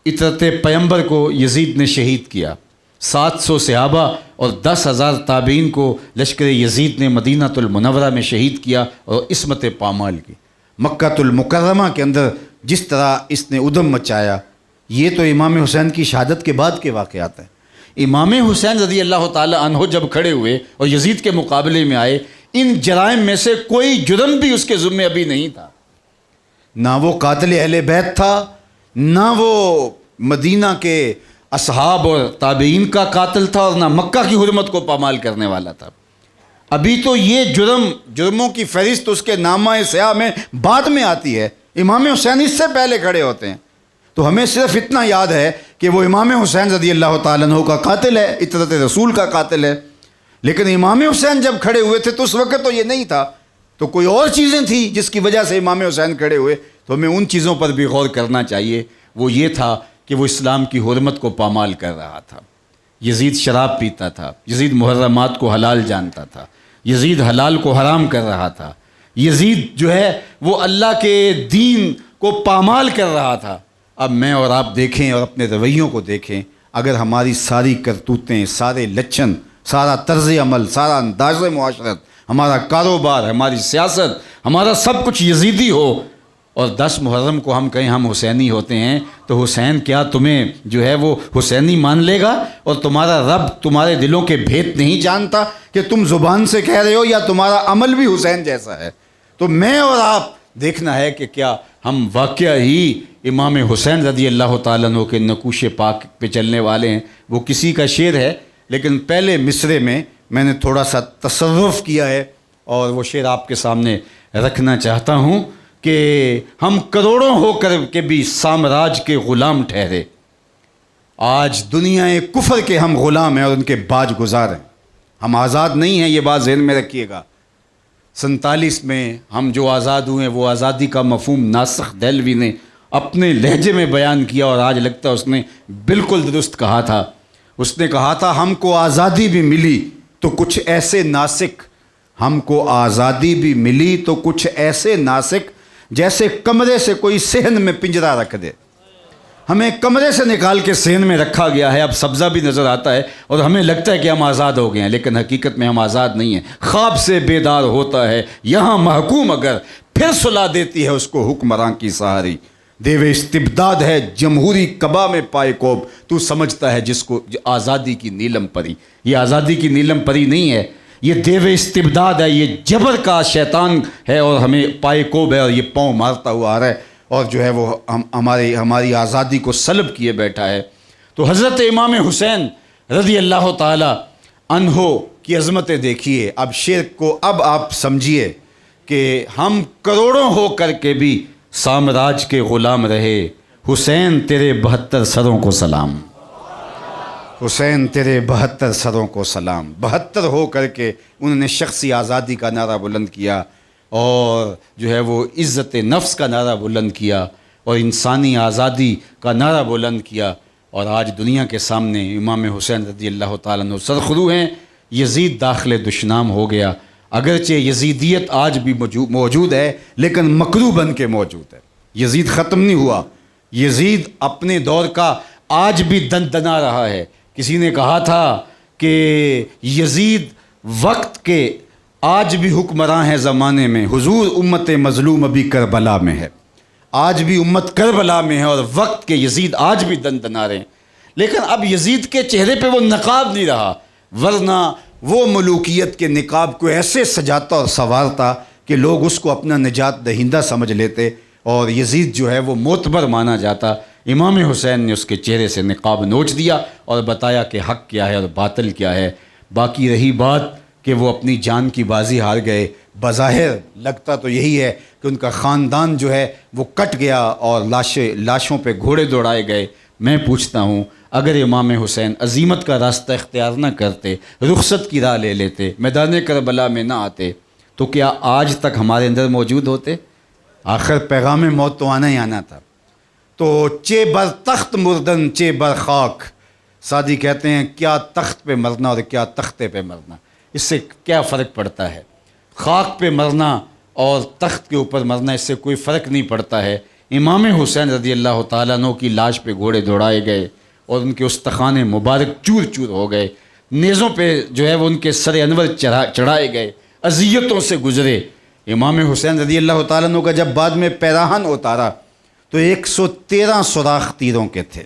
اطرت پیمبر کو یزید نے شہید کیا، 700 صحابہ اور 10,000 تابعین کو لشکر یزید نے مدینہ المنورہ میں شہید کیا اور عصمت پامال کی۔ مکہ المکرمہ کے اندر جس طرح اس نے ادھم مچایا، یہ تو امام حسین کی شہادت کے بعد کے واقعات ہیں۔ امام حسین رضی اللہ تعالی عنہ جب کھڑے ہوئے اور یزید کے مقابلے میں آئے، ان جرائم میں سے کوئی جرم بھی اس کے ذمہ ابھی نہیں تھا، نہ وہ قاتل اہل بیت تھا، نہ وہ مدینہ کے اصحاب اور تابعین کا قاتل تھا، اور نہ مکہ کی حرمت کو پامال کرنے والا تھا۔ ابھی تو یہ جرموں کی فہرست اس کے نامہ سیاہ میں بعد میں آتی ہے، امام حسین اس سے پہلے کھڑے ہوتے ہیں. تو ہمیں صرف اتنا یاد ہے کہ وہ امام حسین رضی اللہ تعالیٰ عنہ کا قاتل ہے، اطرت رسول کا قاتل ہے. لیکن امام حسین جب کھڑے ہوئے تھے تو اس وقت تو یہ نہیں تھا، تو کوئی اور چیزیں تھیں جس کی وجہ سے امام حسین کھڑے ہوئے. تو ہمیں ان چیزوں پر بھی غور کرنا چاہیے. وہ یہ تھا کہ وہ اسلام کی حرمت کو پامال کر رہا تھا. یزید شراب پیتا تھا، یزید محرمات کو حلال جانتا تھا، یزید حلال کو حرام کر رہا تھا، یزید جو ہے وہ اللہ کے دین کو پامال کر رہا تھا. اب میں اور آپ دیکھیں اور اپنے رویوں کو دیکھیں، اگر ہماری ساری کرتوتیں، سارے لچھن، سارا طرز عمل، سارا انداز معاشرت، ہمارا کاروبار، ہماری سیاست، ہمارا سب کچھ یزیدی ہو، اور 10 محرم کو ہم کہیں ہم حسینی ہوتے ہیں، تو حسین کیا تمہیں جو ہے وہ حسینی مان لے گا؟ اور تمہارا رب تمہارے دلوں کے بھید نہیں جانتا کہ تم زبان سے کہہ رہے ہو یا تمہارا عمل بھی حسین جیسا ہے؟ تو میں اور آپ دیکھنا ہے کہ کیا ہم واقعہ ہی امام حسین رضی اللہ تعالیٰ عنہ کے نقوش پاک پہ چلنے والے ہیں. وہ کسی کا شعر ہے، لیکن پہلے مصرے میں نے تھوڑا سا تصرف کیا ہے اور وہ شعر آپ کے سامنے رکھنا چاہتا ہوں کہ ہم کروڑوں ہو کر کے بھی سامراج کے غلام ٹھہرے. آج دنیا کفر کے ہم غلام ہیں اور ان کے باج گزار ہیں. ہم آزاد نہیں ہیں، یہ بات ذہن میں رکھیے گا. 47 میں ہم جو آزاد ہوئے وہ آزادی کا مفہوم ناسخ دہلوی نے اپنے لہجے میں بیان کیا، اور آج لگتا ہے اس نے بالکل درست کہا تھا. اس نے کہا تھا ہم کو آزادی بھی ملی تو کچھ ایسے ناسک، ہم کو آزادی بھی ملی تو کچھ ایسے ناسک جیسے کمرے سے کوئی صحن میں پنجرا رکھ دے. ہمیں کمرے سے نکال کے صحن میں رکھا گیا ہے. اب سبزہ بھی نظر آتا ہے اور ہمیں لگتا ہے کہ ہم آزاد ہو گئے ہیں، لیکن حقیقت میں ہم آزاد نہیں ہیں. خواب سے بیدار ہوتا ہے یہاں محکوم، اگر پھر سلا دیتی ہے اس کو حکمراں کی سہاری. دیو استبداد ہے جمہوری کبا میں پائے کوب، تو سمجھتا ہے جس کو آزادی کی نیلم پری. یہ آزادی کی نیلم پری نہیں ہے، یہ دیو استبداد ہے، یہ جبر کا شیطان ہے اور ہمیں پائے کوب ہے اور یہ پاؤں مارتا ہوا آ رہا ہے اور جو ہے وہ ہماری آزادی کو سلب کیے بیٹھا ہے. تو حضرت امام حسین رضی اللہ تعالی عنہ کی عظمتیں دیکھیے. اب شعر کو اب آپ سمجھیے کہ ہم کروڑوں ہو کر کے بھی سامراج کے غلام رہے. حسین تیرے 72 سروں کو سلام، حسین تیرے 72 سروں کو سلام. 72 ہو کر کے انہوں نے شخصی آزادی کا نعرہ بلند کیا اور جو ہے وہ عزت نفس کا نعرہ بلند کیا اور انسانی آزادی کا نعرہ بلند کیا. اور آج دنیا کے سامنے امام حسین رضی اللہ تعالیٰ عنہ سرخرو ہیں. یزید داخل دشنام ہو گیا، اگرچہ یزیدیت آج بھی موجود ہے لیکن مکروہ بن کے موجود ہے. یزید ختم نہیں ہوا، یزید اپنے دور کا آج بھی دندنا رہا ہے. کسی نے کہا تھا کہ یزید وقت کے آج بھی حکمراں ہیں زمانے میں، حضور امت مظلوم ابھی کربلا میں ہے. آج بھی امت کربلا میں ہے اور وقت کے یزید آج بھی دندنا رہے ہیں. لیکن اب یزید کے چہرے پہ وہ نقاب نہیں رہا، ورنہ وہ ملوکیت کے نقاب کو ایسے سجاتا اور سنوارتا کہ لوگ اس کو اپنا نجات دہندہ سمجھ لیتے اور یزید جو ہے وہ معتبر مانا جاتا. امام حسین نے اس کے چہرے سے نقاب نوچ دیا اور بتایا کہ حق کیا ہے اور باطل کیا ہے. باقی رہی بات کہ وہ اپنی جان کی بازی ہار گئے، بظاہر لگتا تو یہی ہے کہ ان کا خاندان جو ہے وہ کٹ گیا اور لاشوں پہ گھوڑے دوڑائے گئے. میں پوچھتا ہوں اگر امام حسین عزیمت کا راستہ اختیار نہ کرتے، رخصت کی راہ لے لیتے، میدان کربلا میں نہ آتے، تو کیا آج تک ہمارے اندر موجود ہوتے؟ آخر پیغام موت تو آنا ہی آنا تھا. تو چے بر تخت مردن چے بر خاک، سعدی کہتے ہیں کیا تخت پہ مرنا اور کیا تختے پہ مرنا، اس سے کیا فرق پڑتا ہے؟ خاک پہ مرنا اور تخت کے اوپر مرنا اس سے کوئی فرق نہیں پڑتا ہے. امام حسین رضی اللہ تعالیٰ عنہ کی لاش پہ گھوڑے دوڑائے گئے اور ان کے استخوان مبارک چور چور ہو گئے، نیزوں پہ جو ہے وہ ان کے سر انور چڑھائے گئے، اذیتوں سے گزرے. امام حسین رضی اللہ تعالیٰ عنہ کا جب بعد میں پیراہن اتارا تو 113 سوراخ تیروں کے تھے.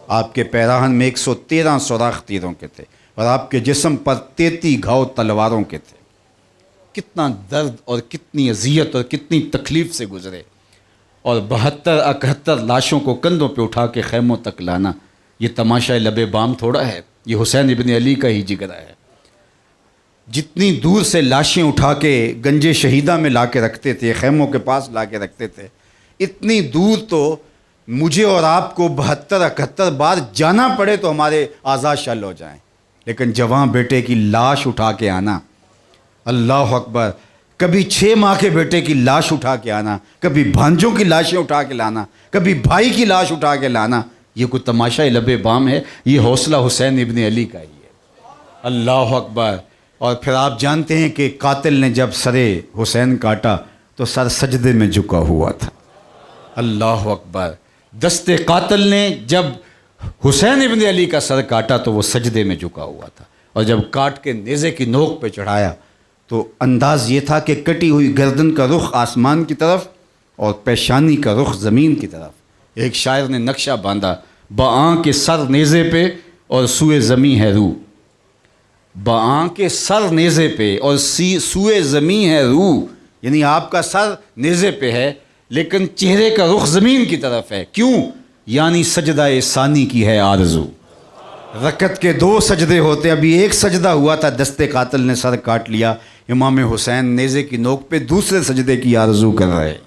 آپ کے پیراہن میں 113 سوراخ تیروں کے تھے اور آپ کے جسم پر 33 گھاؤ تلواروں کے تھے. کتنا درد اور کتنی اذیت اور کتنی تکلیف سے گزرے، اور 72-71 لاشوں کو کندھوں پہ اٹھا کے خیموں تک لانا، یہ تماشا لب بام تھوڑا ہے، یہ حسین ابن علی کا ہی جگرا ہے. جتنی دور سے لاشیں اٹھا کے گنج شہیدہ میں لا کے رکھتے تھے، خیموں کے پاس لا کے رکھتے تھے، اتنی دور تو مجھے اور آپ کو 72-71 بار جانا پڑے تو ہمارے اعضاء شل ہو جائیں، لیکن جوان بیٹے کی لاش اٹھا کے آنا، اللہ اکبر، کبھی 6 ماہ کے بیٹے کی لاش اٹھا کے آنا، کبھی بھانجوں کی لاشیں اٹھا کے لانا، کبھی بھائی کی لاش اٹھا کے لانا، یہ کوئی تماشا لب بام ہے؟ یہ حوصلہ حسین ابن علی کا ہی ہے، اللہ اکبر۔ اور پھر آپ جانتے ہیں کہ قاتل نے جب سر حسین کاٹا تو سر سجدے میں جھکا ہوا تھا، اللہ اکبر۔ دست قاتل نے جب حسین ابن علی کا سر کاٹا تو وہ سجدے میں جھکا ہوا تھا، اور جب کاٹ کے نیزے کی نوک پہ چڑھایا تو انداز یہ تھا کہ کٹی ہوئی گردن کا رخ آسمان کی طرف اور پیشانی کا رخ زمین کی طرف۔ ایک شاعر نے نقشہ باندھا، بآں کے سر نیزے پہ اور سوئے زمیں ہے روح، بآں کے سر نیزے پہ اور سوئے زمیں ہے روح، یعنی آپ کا سر نیزے پہ ہے لیکن چہرے کا رخ زمین کی طرف ہے، کیوں؟ یعنی سجدہ ثانی کی ہے آرزو۔ رکعت کے 2 سجدے ہوتے، ابھی ایک سجدہ ہوا تھا، دست قاتل نے سر کاٹ لیا، امام حسین نیزے کی نوک پہ دوسرے سجدے کی آرزو کر رہے۔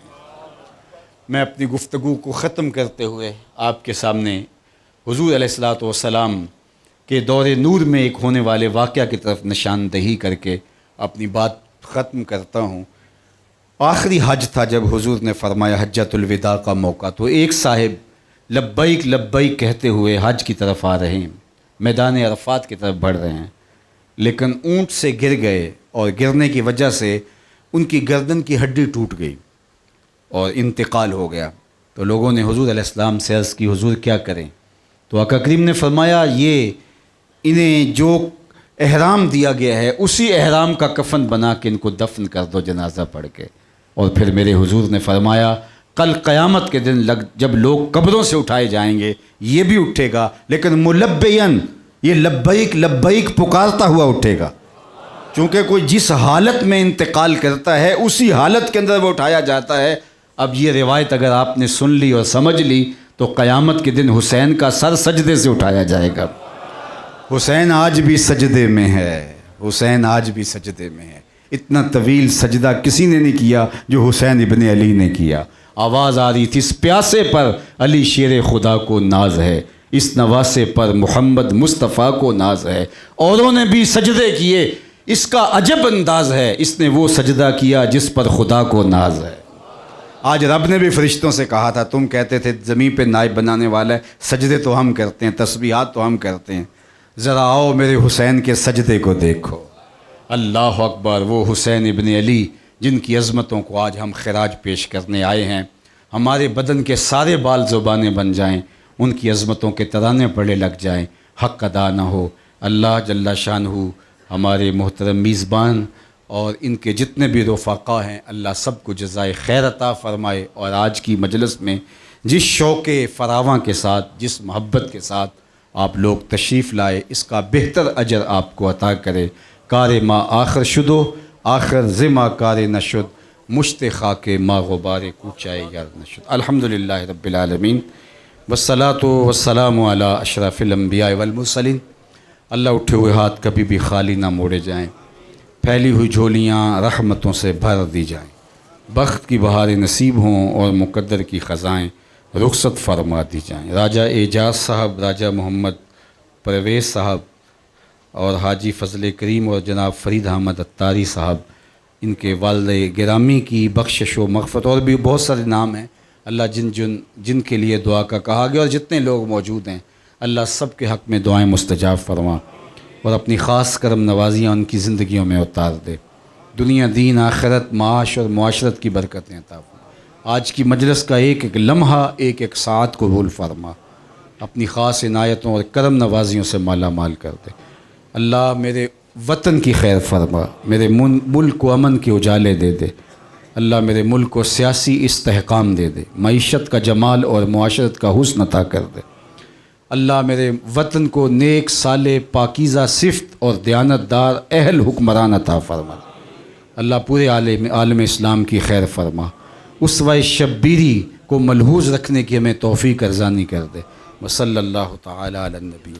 میں اپنی گفتگو کو ختم کرتے ہوئے آپ کے سامنے حضور علیہ الصلوۃ والسلام کے دور نور میں ایک ہونے والے واقعہ کی طرف نشاندہی کر کے اپنی بات ختم کرتا ہوں۔ آخری حج تھا جب حضور نے فرمایا حجۃ الوداع کا موقع، تو ایک صاحب لبیک لبیک کہتے ہوئے حج کی طرف آ رہے ہیں، میدان عرفات کی طرف بڑھ رہے ہیں، لیکن اونٹ سے گر گئے اور گرنے کی وجہ سے ان کی گردن کی ہڈی ٹوٹ گئی اور انتقال ہو گیا۔ تو لوگوں نے حضور علیہ السلام سے عرض کی حضور کیا کریں؟ تو آقا کریم نے فرمایا یہ انہیں جو احرام دیا گیا ہے اسی احرام کا کفن بنا کے ان کو دفن کر دو جنازہ پڑھ کے۔ اور پھر میرے حضور نے فرمایا کل قیامت کے دن جب لوگ قبروں سے اٹھائے جائیں گے یہ بھی اٹھے گا، لیکن ملبین، یہ لبیک لبیک پکارتا ہوا اٹھے گا، چونکہ کوئی جس حالت میں انتقال کرتا ہے اسی حالت کے اندر وہ اٹھایا جاتا ہے۔ اب یہ روایت اگر آپ نے سن لی اور سمجھ لی تو قیامت کے دن حسین کا سر سجدے سے اٹھایا جائے گا۔ حسین آج بھی سجدے میں ہے، حسین آج بھی سجدے میں ہے۔ اتنا طویل سجدہ کسی نے نہیں کیا جو حسین ابن علی نے کیا۔ آواز آ رہی تھی اس پیاسے پر علی شیر خدا کو ناز ہے، اس نواسے پر محمد مصطفیٰ کو ناز ہے، اوروں نے بھی سجدے کیے اس کا عجب انداز ہے، اس نے وہ سجدہ کیا جس پر خدا کو ناز ہے۔ آج رب نے بھی فرشتوں سے کہا تھا، تم کہتے تھے زمین پہ نائب بنانے والا ہے، سجدے تو ہم کرتے ہیں، تسبیحات تو ہم کرتے ہیں، ذرا آؤ میرے حسین کے سجدے کو دیکھو۔ اللہ اکبر، وہ حسین ابن علی جن کی عظمتوں کو آج ہم خراج پیش کرنے آئے ہیں، ہمارے بدن کے سارے بال زبانیں بن جائیں، ان کی عظمتوں کے ترانے پڑے لگ جائیں، حق ادا نہ ہو۔ اللہ جل شانہ ہمارے محترم میزبان اور ان کے جتنے بھی رفقا ہیں، اللہ سب کو جزائے خیر عطا فرمائے، اور آج کی مجلس میں جس شوق فراواں کے ساتھ، جس محبت کے ساتھ آپ لوگ تشریف لائے، اس کا بہتر اجر آپ کو عطا کرے۔ کار ما آخر شدو آخر زما کار نشد، مشت خاک ما غبار کوچائے یار نشد۔ الحمدللہ رب العالمین والصلاۃ والسلام علی اشرف الانبیاء والمرسلین۔ اللہ اٹھے ہوئے ہاتھ کبھی بھی خالی نہ موڑے جائیں، پھیلی ہوئی جھولیاں رحمتوں سے بھر دی جائیں، بخت کی بہاریں نصیب ہوں اور مقدر کی خزائیں رخصت فرما دی جائیں۔ راجہ اعجاز صاحب، راجہ محمد پرویز صاحب اور حاجی فضل کریم اور جناب فرید احمد اتاری صاحب، ان کے والد گرامی کی بخشش و مغفرت، اور بھی بہت سارے نام ہیں اللہ جن کے لیے دعا کا کہا گیا، اور جتنے لوگ موجود ہیں اللہ سب کے حق میں دعائیں مستجاب فرما اور اپنی خاص کرم نوازیاں ان کی زندگیوں میں اتار دے، دنیا دین آخرت معاش اور معاشرت کی برکتیں عطا فرما۔ آج کی مجلس کا ایک ایک لمحہ ایک ایک ساعت قبول فرما، اپنی خاص عنایتوں اور کرم نوازیوں سے مالا مال کر دے۔ اللہ میرے وطن کی خیر فرما، میرے ملک کو امن کے اجالے دے دے، اللہ میرے ملک کو سیاسی استحکام دے دے، معیشت کا جمال اور معاشرت کا حسن عطا کر دے۔ اللہ میرے وطن کو نیک صالح پاکیزہ صفت اور دیانت دار اہل حکمران عطا فرما۔ اللہ پورے عالم اسلام کی خیر فرما، اسوہ شبیری کو ملحوظ رکھنے کی ہمیں توفیق ارزانی کر دے۔ وصلی اللہ تعالی علی النبی۔